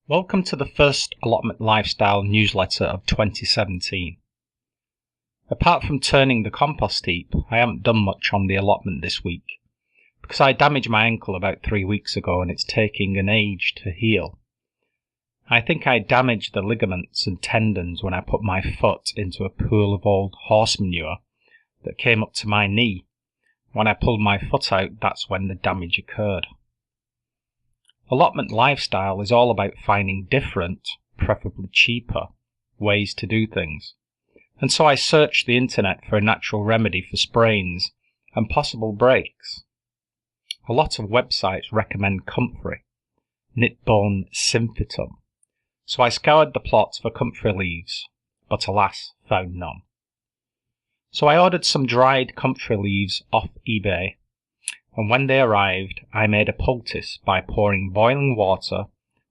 Welcome to the first Allotment Lifestyle newsletter of 2017. Apart from turning the compost heap, I haven't done much on the allotment this week, because I damaged my ankle about 3 weeks ago and it's taking an age to heal. I think I damaged the ligaments and tendons when I put my foot into a pool of old horse manure that came up to my knee. When I pulled my foot out, that's when the damage occurred. Allotment Lifestyle is all about finding different, preferably cheaper, ways to do things. And so I searched the internet for a natural remedy for sprains and possible breaks. A lot of websites recommend comfrey, knit-bone symphytum, so I scoured the plots for comfrey leaves, but alas, found none. So I ordered some dried comfrey leaves off eBay, and when they arrived, I made a poultice by pouring boiling water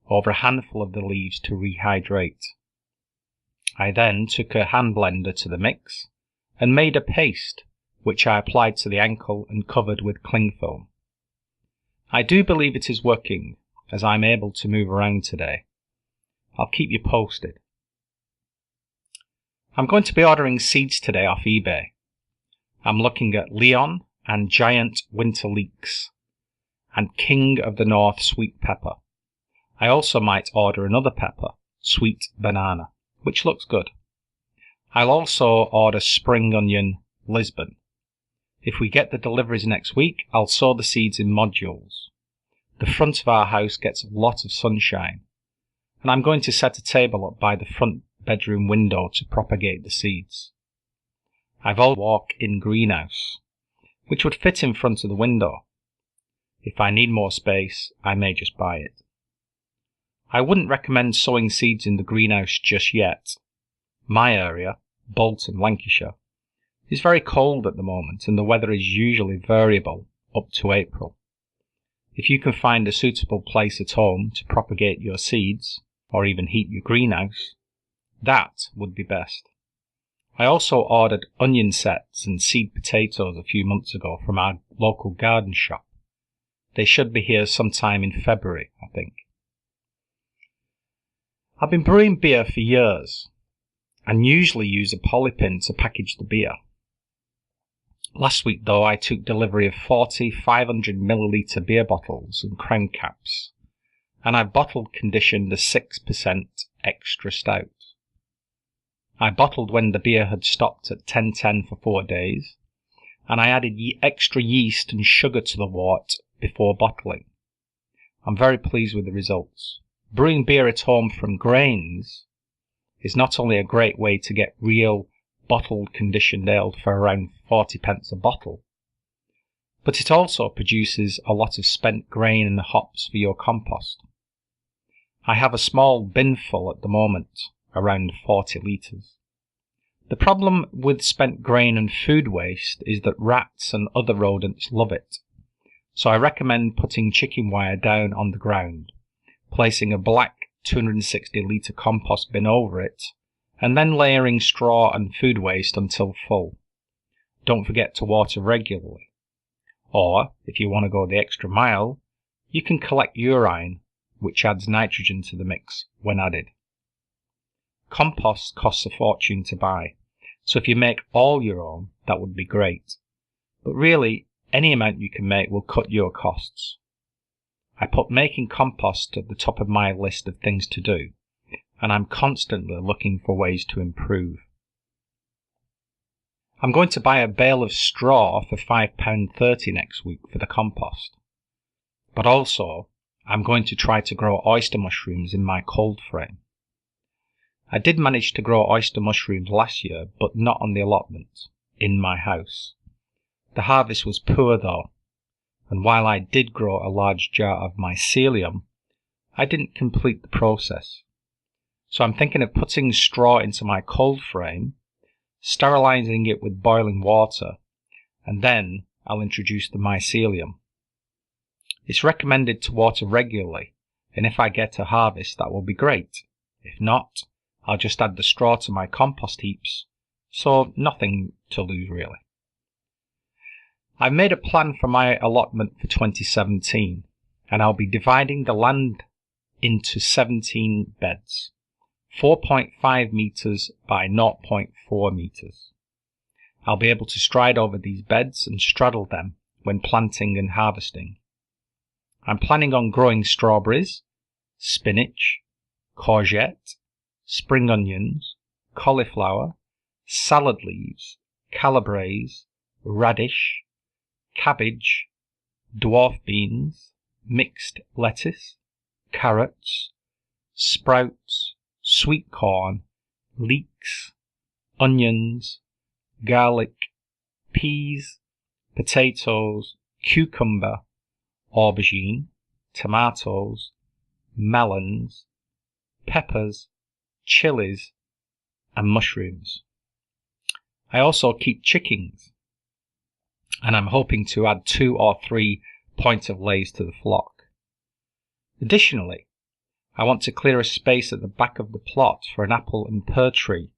over a handful of the leaves to rehydrate. I then took a hand blender to the mix and made a paste, which I applied to the ankle and covered with cling film. I do believe it is working, as I'm able to move around today. I'll keep you posted. I'm going to be ordering seeds today off eBay. I'm looking at Leon and Giant Winter Leeks, and King of the North Sweet Pepper. I also might order another pepper, Sweet Banana, which looks good. I'll also order Spring Onion Lisbon. If we get the deliveries next week, I'll sow the seeds in modules. The front of our house gets a lot of sunshine, and I'm going to set a table up by the front bedroom window to propagate the seeds. I've also walk-in greenhouse, which would fit in front of the window. If I need more space, I may just buy it. I wouldn't recommend sowing seeds in the greenhouse just yet. My area, Bolton, Lancashire, is very cold at the moment and the weather is usually variable up to April. If you can find a suitable place at home to propagate your seeds, or even heat your greenhouse, that would be best. I also ordered onion sets and seed potatoes a few months ago from our local garden shop. They should be here sometime in February, I think. I've been brewing beer for years and usually use a polypin to package the beer. Last week though, I took delivery of 40 500ml beer bottles and crown caps, and I bottled conditioned a 6% extra stout. I bottled when the beer had stopped at 10:10 for 4 days, and I added extra yeast and sugar to the wort before bottling. I'm very pleased with the results. Brewing beer at home from grains is not only a great way to get real bottled conditioned ale for around 40p a bottle, but it also produces a lot of spent grain and hops for your compost. I have a small bin full at the moment, around 40 litres. The problem with spent grain and food waste is that rats and other rodents love it, so I recommend putting chicken wire down on the ground, placing a black 260 litre compost bin over it, and then layering straw and food waste until full. Don't forget to water regularly. Or, if you want to go the extra mile, you can collect urine, which adds nitrogen to the mix when added. Compost costs a fortune to buy, so if you make all your own, that would be great. But really, any amount you can make will cut your costs. I put making compost at the top of my list of things to do, and I'm constantly looking for ways to improve. I'm going to buy a bale of straw for £5.30 next week for the compost. But also, I'm going to try to grow oyster mushrooms in my cold frame. I did manage to grow oyster mushrooms last year, but not on the allotment, in my house. The harvest was poor though, and while I did grow a large jar of mycelium, I didn't complete the process. So I'm thinking of putting straw into my cold frame, sterilising it with boiling water, and then I'll introduce the mycelium. It's recommended to water regularly, and if I get a harvest that will be great. If not, I'll just add the straw to my compost heaps, so nothing to lose really. I've made a plan for my allotment for 2017, and I'll be dividing the land into 17 beds, 4.5 metres by 0.4 metres. I'll be able to stride over these beds and straddle them when planting and harvesting. I'm planning on growing strawberries, spinach, courgette, spring onions, cauliflower, salad leaves, calabrese, radish, cabbage, dwarf beans, mixed lettuce, carrots, sprouts, sweet corn, leeks, onions, garlic, peas, potatoes, cucumber, aubergine, tomatoes, melons, peppers, chilies, and mushrooms. I also keep chickens, and I'm hoping to add 2 or 3 points of lays to the flock. Additionally, I want to clear a space at the back of the plot for an apple and pear tree,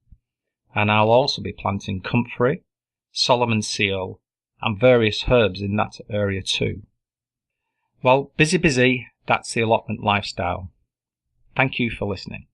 and I'll also be planting comfrey, Solomon seal, and various herbs in that area too. Well, busy, that's the allotment lifestyle. Thank you for listening.